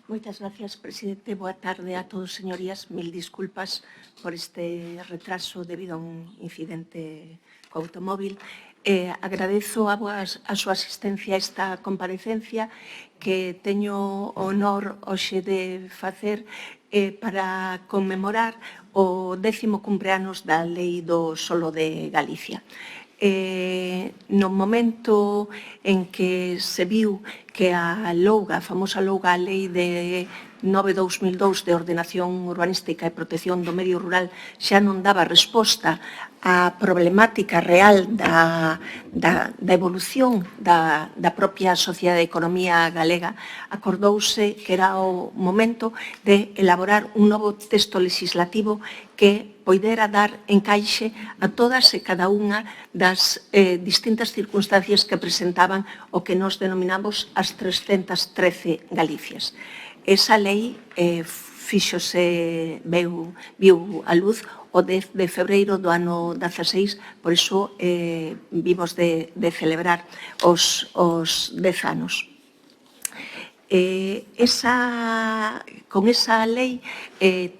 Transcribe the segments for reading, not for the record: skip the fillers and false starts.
Moitas gracias, presidente. Boa tarde a todos, señorías. Mil disculpas por este retraso debido a un incidente co automóvil. Agradezo a súa asistencia a esta comparecencia que teño o honor hoxe de facer para conmemorar o 10º cumpleanos da Lei do Solo de Galicia. No momento en que se viu que a louga, a famosa louga, a Lei de 9/2002 de Ordenación Urbanística e Protección do Medio Rural xa non daba resposta á problemática real da evolución da propia sociedade e economía galega, acordouse que era o momento de elaborar un novo texto legislativo que poidera dar encaixe a todas e cada unha das distintas circunstancias que presentaban o que nos denominamos as 313 Galicias. Esa lei viu a luz o 10 de febreiro do ano 16, por iso vimos de celebrar os 10 anos. Con esa lei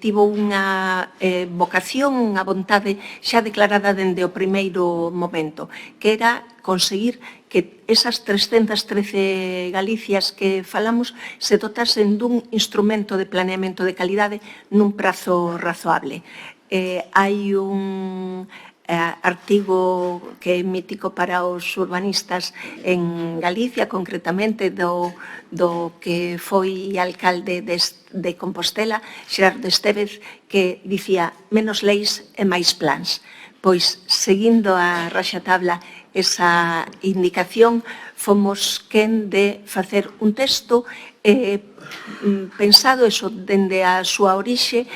tivo unha vocación, unha vontade xa declarada dende o primeiro momento, que era conseguir que esas 313 Galicias que falamos se dotasen dun instrumento de planeamento de calidade nun prazo razoable. Hai un artigo que é mítico para os urbanistas en Galicia, concretamente do que foi alcalde de Compostela, Xerardo Estévez, que dicía menos leis e máis plans. Pois, seguindo a raxatabla esa indicación, fomos quen de facer un texto pensado dende a súa orixe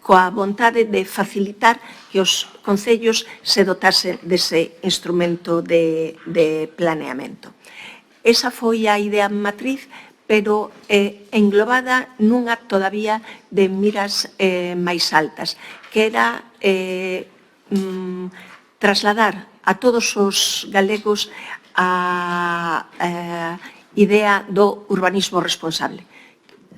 coa vontade de facilitar que os concellos se dotasen dese instrumento de planeamento. Esa foi a idea matriz, pero englobada nunha todavía de miras máis altas, que era trasladar a todos os galegos a idea do urbanismo responsable.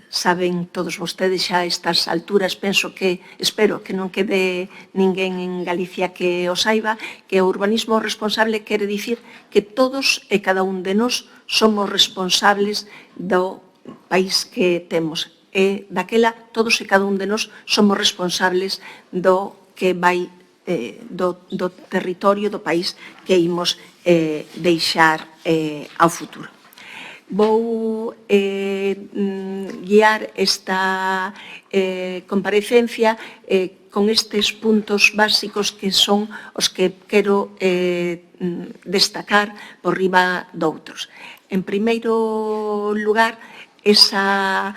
Saben todos vostedes xa a estas alturas, espero que non quede ninguén en Galicia que o saiba, que o urbanismo responsable quere dicir que todos e cada un de nós somos responsables do país que temos. E daquela, todos e cada un de nós somos responsables do que vai do territorio do país que imos deixar ao futuro. Vou guiar esta comparecencia con estes puntos básicos que son os que quero destacar por riba doutros. En primeiro lugar, esa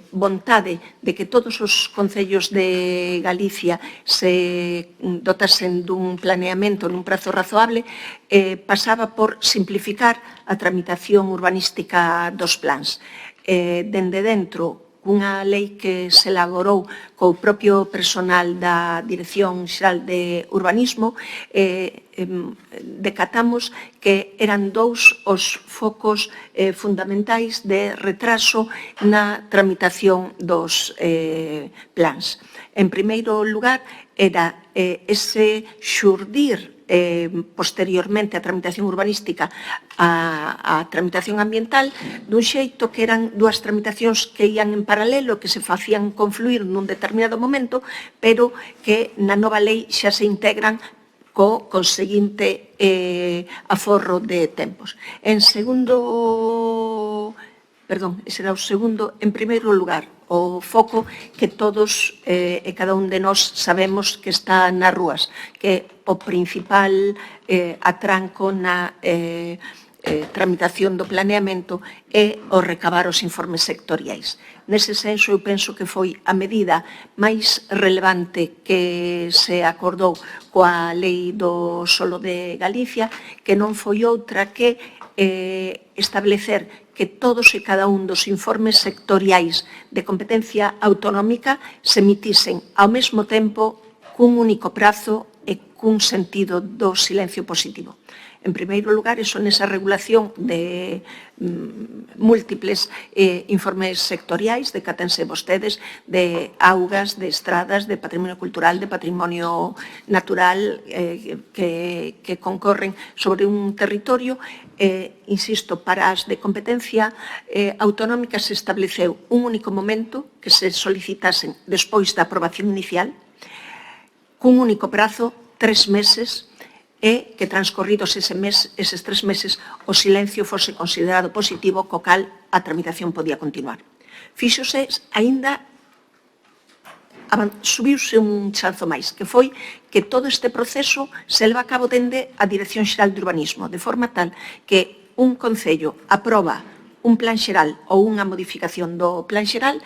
vontade de que todos os concellos de Galicia se dotasen dun planeamento nun prazo razoable pasaba por simplificar a tramitación urbanística dos plans. Dende dentro, unha lei que se elaborou co propio personal da Dirección Xeral de Urbanismo, decatamos que eran dous os focos fundamentais de retraso na tramitación dos plans. En primeiro lugar, era ese xurdir posteriormente a tramitación urbanística a tramitación ambiental dun xeito que eran dúas tramitacións que ían en paralelo, que se facían confluir nun determinado momento, pero que na nova lei xa se integran co conseguinte aforro de tempos. En primeiro lugar, o foco que todos e cada un de nós sabemos que está nas rúas, que o principal atranco na tramitación do planeamento é o recabar os informes sectoriais. Nese senso, eu penso que foi a medida máis relevante que se acordou coa Lei do Solo de Galicia, que non foi outra que establecer que todos e cada un dos informes sectoriais de competencia autonómica se emitisen ao mesmo tempo cun único prazo e cun sentido do silencio positivo. En primeiro lugar, eso nesa regulación de múltiples informes sectoriais de que atense vostedes de augas, de estradas, de patrimonio cultural, de patrimonio natural que concorren sobre un territorio. Insisto, para as de competencia autonómica se estableceu un único momento que se solicitasen despois da aprobación inicial, cun único prazo, 3 meses, e que transcorridos eses 3 meses o silencio fose considerado positivo, co cal a tramitación podía continuar. Fíxose, aínda subiuse un chanzo máis, que foi que todo este proceso se leva a cabo dende a Dirección Xeral de Urbanismo, de forma tal que un concello aproba un plan xeral ou unha modificación do plan xeral,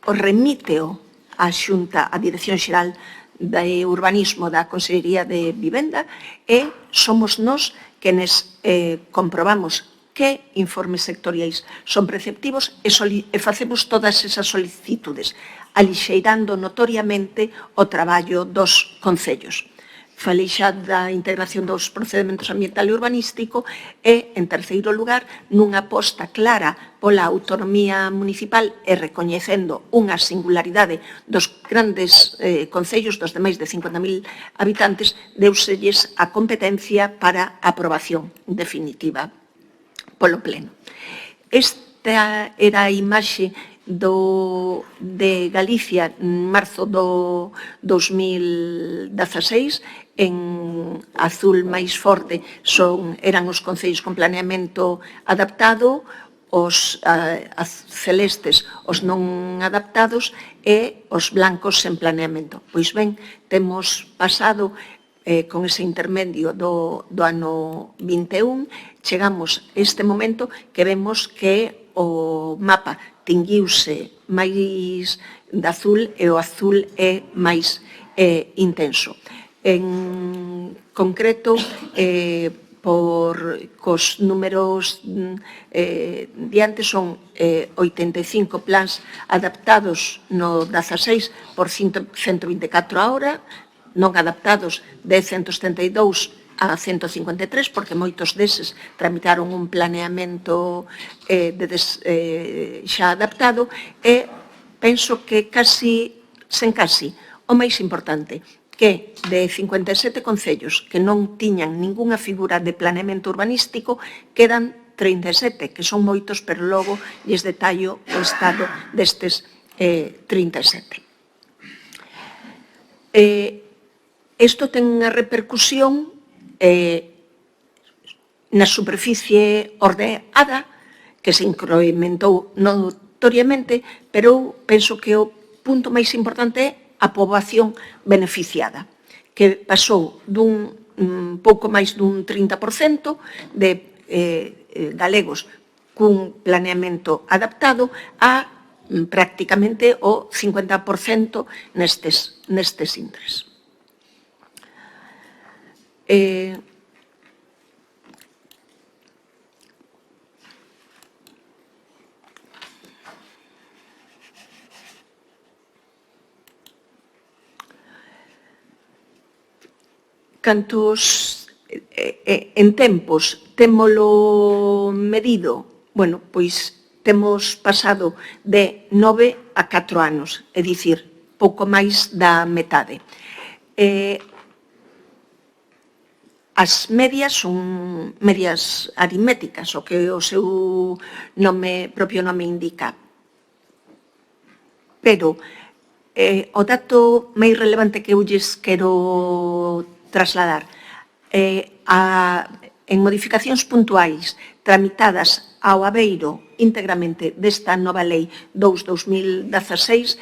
o remíteo á Xunta, a Dirección Xeral de Urbanismo da Consellería de Vivenda, e somos nós quenes comprobamos que informes sectoriais son preceptivos e facemos todas esas solicitudes, alixeirando notoriamente o traballo dos concellos. Falei xa da integración dos procedementos ambiental e urbanístico e, en terceiro lugar, nunha aposta clara pola autonomía municipal e recoñecendo unha singularidade dos grandes concellos, dos de máis de 50.000 habitantes, deuselles a competencia para a aprobación definitiva polo Pleno. Esta era a imaxe de Galicia en marzo do 2016, en azul máis forte eran os concellos con planeamento adaptado, os celestes os non adaptados e os blancos sen planeamento. Pois ben, temos pasado con ese intermedio do ano 21, chegamos a este momento que vemos que o mapa tinguiuse máis de azul e o azul é máis intenso. En concreto, cos números diante son 85 plans adaptados no 16 por 124 a hora, non adaptados de 172 a 153, porque moitos deses tramitaron un planeamento xa adaptado, e penso que sen casi, o máis importante, que de 57 concellos que non tiñan ningunha figura de planeamento urbanístico, quedan 37, que son moitos, pero logo lles detallo o estado destes 37. Isto ten unha repercusión na superficie ordeada, que se incrementou notoriamente, pero penso que o punto máis importante é a poboación beneficiada, que pasou dun pouco máis dun 30% de galegos cun planeamento adaptado a prácticamente o 50% nestes intres. Cantos en tempos témolo medido, bueno, pois temos pasado de 9 a 4 anos, é dicir, pouco máis da metade. As medias son medias aritméticas, o que o seu propio nome indica. Pero o dato máis relevante que eu lles quero trasladar en modificacións puntuais tramitadas ao abeiro íntegramente desta nova lei 2/2016,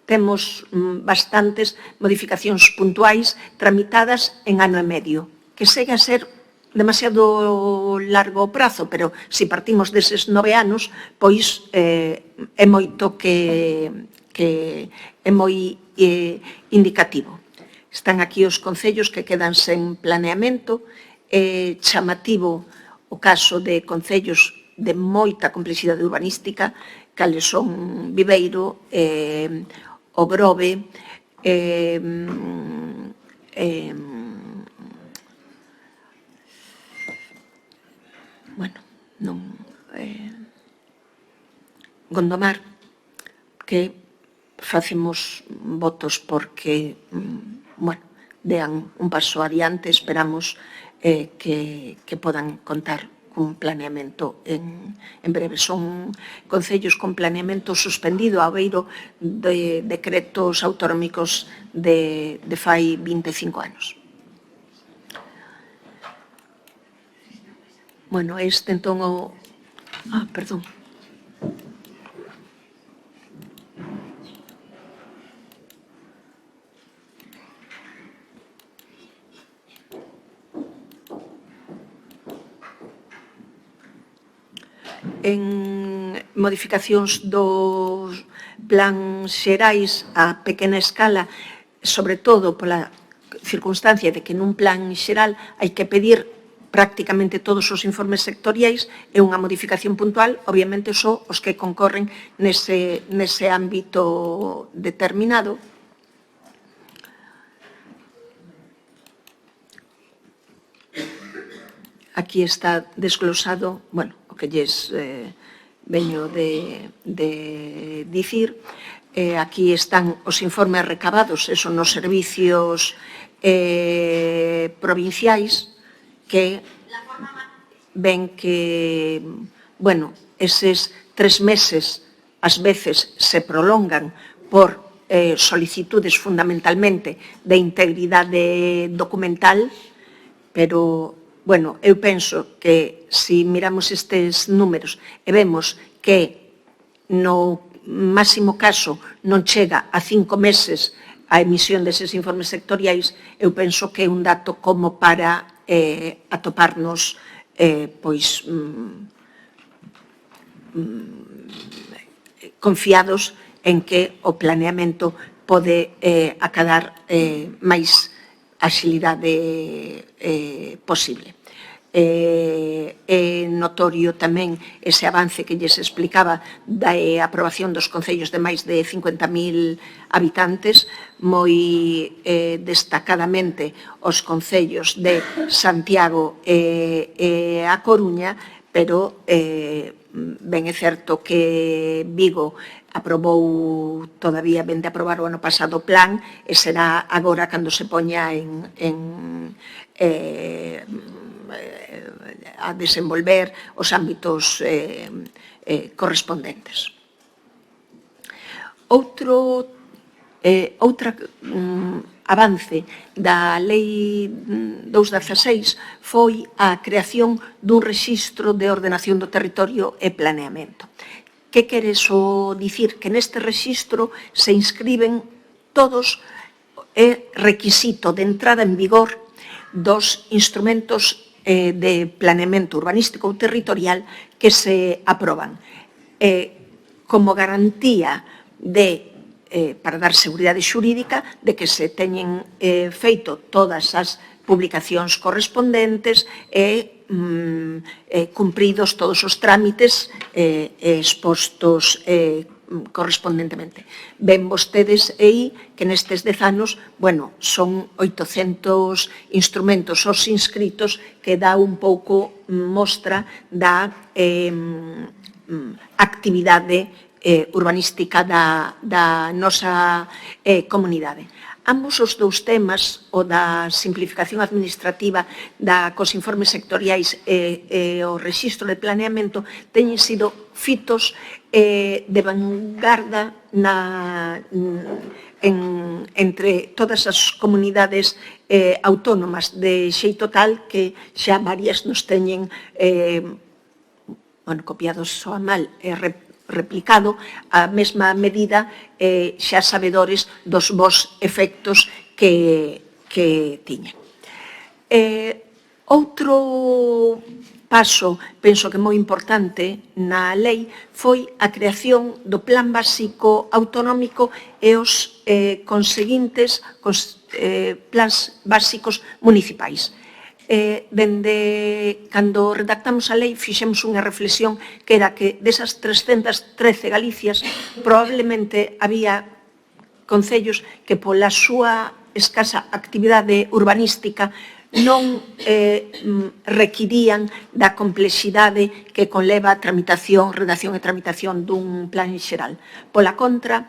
temos bastantes modificacións puntuais tramitadas en ano e medio, que segue a ser demasiado largo prazo, pero se partimos deses 9 anos, pois é moito que é moi indicativo. Están aquí os concellos que quedan sen planeamento, chamativo o caso de concellos de moita complexidade urbanística, cales son Viveiro, o Grove, bueno, non Gondomar, que facemos votos porque, bueno, dean un paso adiante, esperamos que podan contar cun planeamento en breve. Son concellos con planeamento suspendido ao beiro de decretos autonómicos de fai 25 anos. Bueno, este entón o... perdón. En modificacións dos plans xerais a pequena escala, sobre todo pola circunstancia de que nun plan xeral hai que pedir prácticamente todos os informes sectoriais e unha modificación puntual, obviamente só os que concorren nese ámbito determinado. Aquí está desglosado, bueno, o que lles veño de dicir. Aquí están os informes recabados, esos nos servicios provinciais, que ven que, bueno, eses 3 meses ás veces se prolongan por solicitudes fundamentalmente de integridade documental, pero, bueno, eu penso que se miramos estes números e vemos que no máximo caso non chega a 5 meses a emisión deses informes sectoriais, eu penso que é un dato como para atoparnos confiados en que o planeamento pode acadar máis axilidade posible. É notorio tamén ese avance que lles explicaba da aprobación dos concellos de máis de 50.000 habitantes, moi destacadamente os concellos de Santiago e A Coruña, pero ben é certo que Vigo aprobou, todavía ben de aprobar o ano pasado o plan, e será agora cando se poña a desenvolver os ámbitos correspondentes. Outra avance da Lei 216 foi a creación dun rexistro de ordenación do territorio e planeamento. Que quere iso dicir? Que neste rexistro se inscriben todos é requisito de entrada en vigor dos instrumentos de planeamento urbanístico ou territorial que se aproban. Como garantía para dar seguridade xurídica de que se teñen feito todas as publicacións correspondentes e cumpridos todos os trámites expostos correspondentemente. Ven vostedes aí que nestes 10 anos, bueno, son 800 instrumentos os inscritos, que dá un pouco mostra da actividade urbanística da nosa comunidade. Ambos os dous temas, o da simplificación administrativa cos informes sectoriais e o rexistro de planeamento, teñen sido fitos de vanguarda entre todas as comunidades autónomas, de xeito tal que xa varias nos teñen copiados só a mal e replicado a mesma medida, xa sabedores dos bons efectos que tiñen. Outro paso, penso que moi importante na lei, foi a creación do Plan Básico Autonómico e os conseguintes plans básicos municipais. Dende cando redactamos a lei fixemos unha reflexión que era que desas 313 Galicias probablemente había concellos que pola súa escasa actividade urbanística non requirían da complexidade que conleva a tramitación, redacción e tramitación dun plan xeral. Pola contra,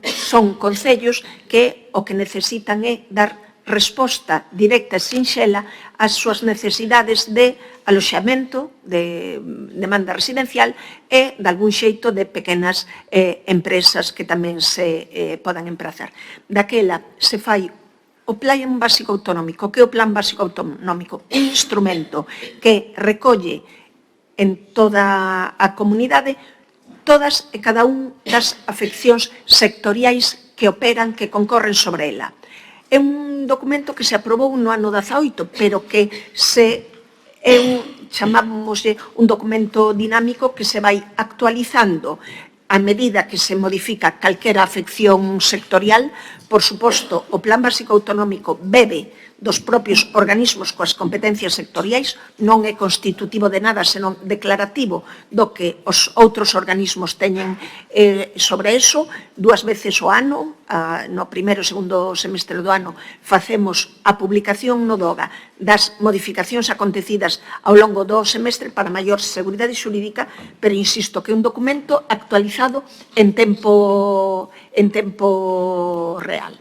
son concellos que o que necesitan é dar resposta directa e sinxela ás súas necesidades de aloxamento, de demanda residencial e, de algún xeito, de pequenas empresas que tamén se podan emprazar. Daquela se fai o Plan Básico Autonómico. Que é o Plan Básico Autonómico? Un instrumento que recolle en toda a comunidade todas e cada un das afeccións sectoriais que operan, que concorren sobre ela. É un documento que se aprobou no ano 18, pero que chamámoslle un documento dinámico que se vai actualizando a medida que se modifica calquera afección sectorial. Por suposto, o Plan Básico Autonómico bebe dos propios organismos coas competencias sectoriais, non é constitutivo de nada, senón declarativo do que os outros organismos teñen sobre eso. 2 veces ao ano, no primeiro e segundo semestre do ano, facemos a publicación no DOGA das modificacións acontecidas ao longo do semestre para maior seguridade xurídica, pero insisto que é un documento actualizado en tempo real.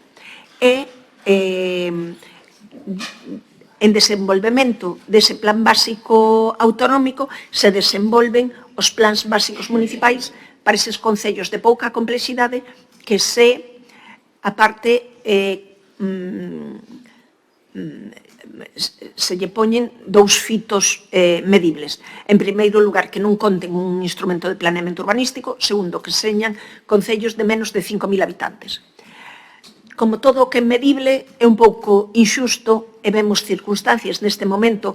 En desenvolvemento dese plan básico autonómico se desenvolven os plans básicos municipais para eses concellos de pouca complexidade que se lle poñen 2 fitos medibles. En primeiro lugar, que non conten un instrumento de planeamento urbanístico. Segundo, que señan concellos de menos de 5.000 habitantes. Como todo o que é medible é un pouco inxusto e vemos circunstancias. Neste momento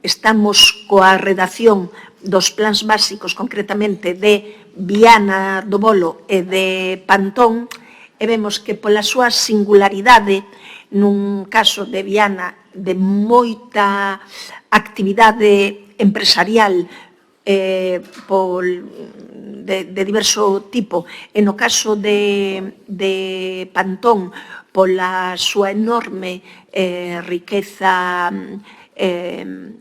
estamos coa redacción dos plans básicos, concretamente de Viana do Bolo e de Pantón, e vemos que pola súa singularidade, nun caso de Viana de moita actividade empresarial de diverso tipo, e no caso de Pantón pola súa enorme riqueza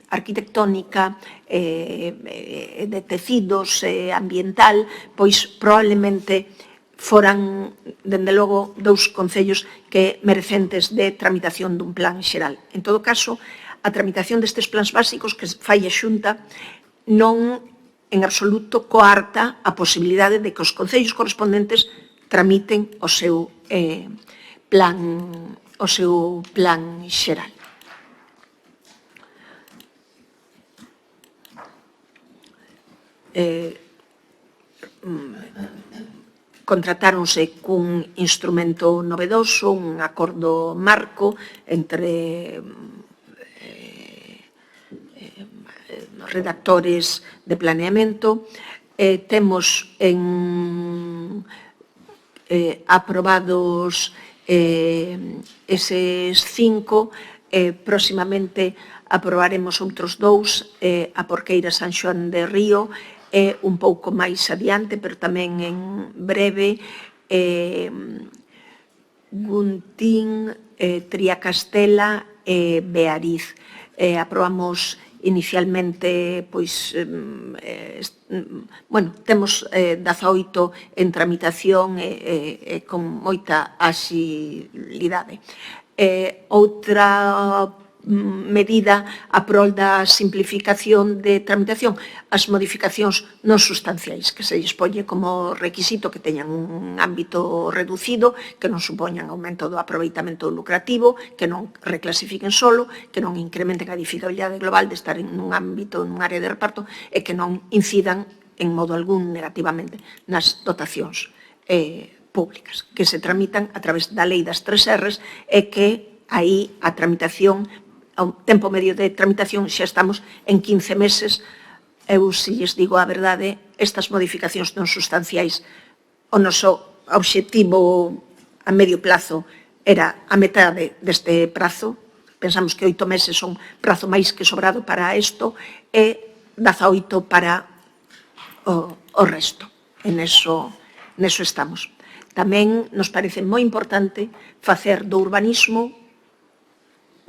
arquitectónica, de tecidos, ambiental, pois probablemente foran, dende logo, 2 concellos que merecentes de tramitación dun plan xeral. En todo caso, a tramitación destes plans básicos que fai a Xunta non en absoluto coarta a posibilidade de que os concellos correspondentes tramiten o seu plan xeral. Contratáronse cun instrumento novedoso, un acordo marco entre redactores de planeamento. Temos aprobados eses 5, próximamente aprobaremos outros 2, a Porqueira San Xoán de Río, un pouco máis adiante, pero tamén en breve, Guntín, Triacastela e Beariz. Aprobamos inicialmente, pois, temos 18 en tramitación e con moita axilidade. Outra medida a prol da simplificación de tramitación, as modificacións non sustanciais, que se lles poñe como requisito que teñan un ámbito reducido, que non supoñan aumento do aproveitamento lucrativo, que non reclasifiquen solo, que non incrementen a edificabilidade global de estar en un ámbito, en un área de reparto, e que non incidan en modo algún negativamente nas dotacións públicas, que se tramitan a través da lei das 3 Rs e que aí a tramitación, ao tempo medio de tramitación, xa estamos en 15 meses. Eu, se lles digo a verdade, estas modificacións non sustanciais, o noso obxectivo a medio plazo era a metade deste prazo. Pensamos que 8 meses son prazo máis que sobrado para isto e 18 para o resto. En eso estamos. Tamén nos parece moi importante facer do urbanismo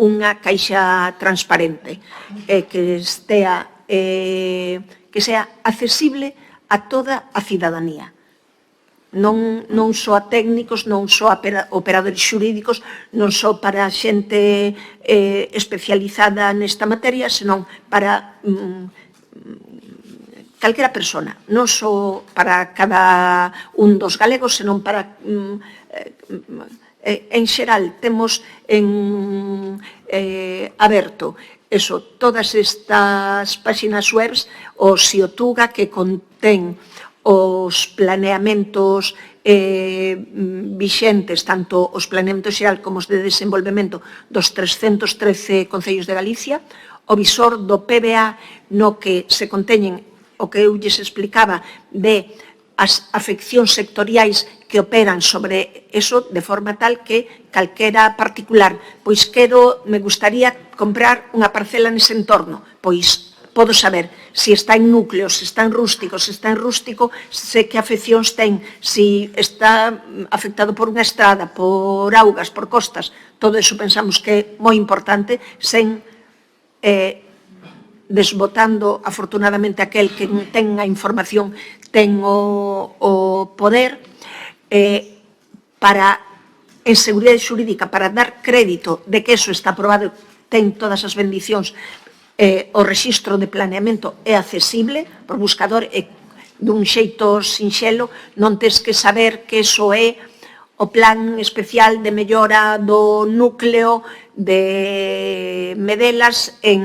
unha caixa transparente que sea accesible a toda a cidadanía. Non só a técnicos, non só a operadores xurídicos, non só para xente especializada nesta materia, senón para calquera persona, non só para cada un dos galegos, senón para en xeral. Temos aberto todas estas páxinas web, o Xiotuga, que contén os planeamentos vixentes, tanto os planeamentos xeral como os de desenvolvemento dos 313 concellos de Galicia, o visor do PBA, no que se conteñen o que eu lles explicaba de as afeccións sectoriais que operan sobre eso, de forma tal que calquera particular, pois me gustaría comprar unha parcela nese entorno, pois podo saber se está en núcleo, se está en rústico, se está en rústico, se que afeccións ten, se está afectado por unha estrada, por augas, por costas. Todo eso pensamos que é moi importante, sen desbotando, afortunadamente, aquel que ten a información, ten o poder, para, en seguridade xurídica, para dar crédito de que eso está aprobado, ten todas as bendicións. O rexistro de planeamento é accesible por buscador e dun xeito sinxelo, non tes que saber que eso é o plan especial de mellora do núcleo de Medelas en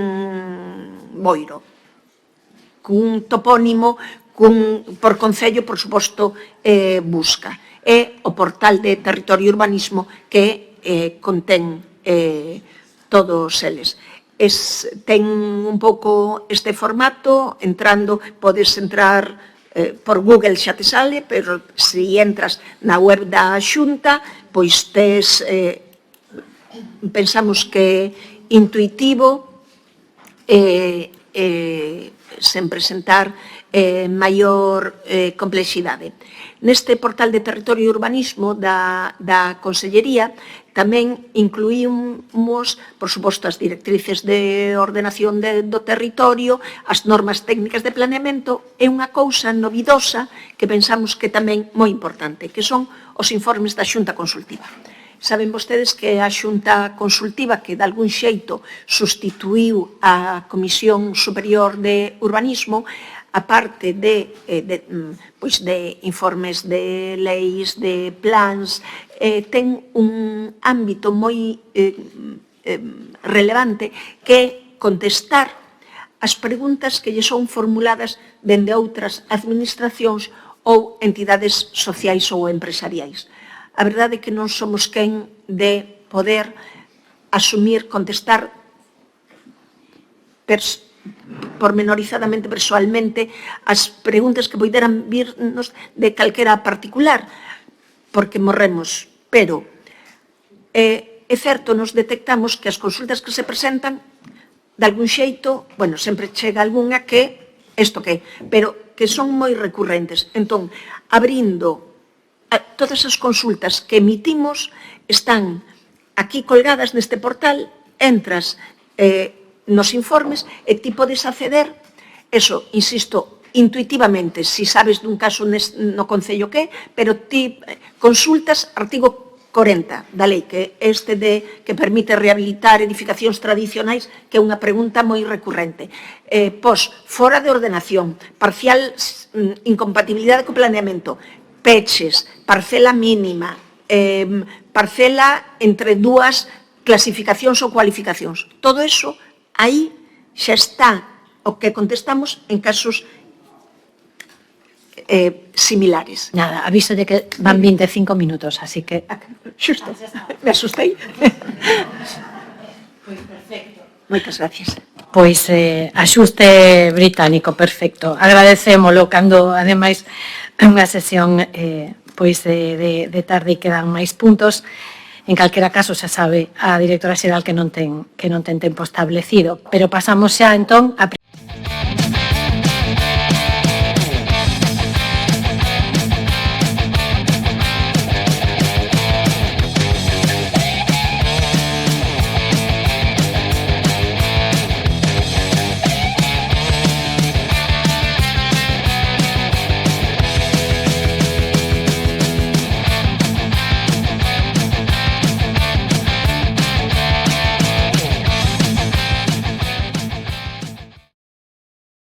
Boiro. Cun topónimo, por concello, por suposto, busca. É o portal de Territorio e Urbanismo que contén todos eles. Ten un pouco este formato, podes entrar por Google, xa te sale, pero se entras na web da Xunta, pois pensamos que intuitivo, sen presentar maior complexidade. Neste portal de Territorio e Urbanismo da Consellería tamén incluímos, por suposto, as directrices de ordenación do territorio, as normas técnicas de planeamento e unha cousa novidosa que pensamos que tamén moi importante, que son os informes da Xunta Consultiva. Saben vostedes que a Xunta Consultiva, que de algún xeito sustituiu a Comisión Superior de Urbanismo, a parte de informes de leis, de plans, ten un ámbito moi relevante que é contestar as preguntas que lle son formuladas dende outras administracións ou entidades sociais ou empresariais. A verdade é que non somos quen de poder asumir, contestar pormenorizadamente, persoalmente, as preguntas que poideran virnos de calquera particular, porque morremos. Pero é certo, nos detectamos que as consultas que se presentan, de algún xeito, sempre chega algunha que, pero que son moi recurrentes. Entón, abrindo todas as consultas que emitimos, están aquí colgadas neste portal, entras nos informes e ti podes acceder, insisto, intuitivamente, se sabes dun caso no concello que, pero ti consultas artigo 40 da lei, que é que permite rehabilitar edificacións tradicionais, que é unha pregunta moi recurrente. Fora de ordenación, parcial incompatibilidade co planeamento, peches, parcela mínima, parcela entre dúas clasificacións ou cualificacións. Todo iso, aí xa está o que contestamos en casos similares. Nada, aviso de que van 25 minutos, así que... Xusto, me asustei. Pois perfecto. Moitas gracias. Pois axuste británico, perfecto. Agradecémolo cando, ademais, unha sesión de tarde e quedan máis puntos. En calquera caso, xa sabe a directora xeral que non ten tempo establecido. Pero pasamos xa, entón, a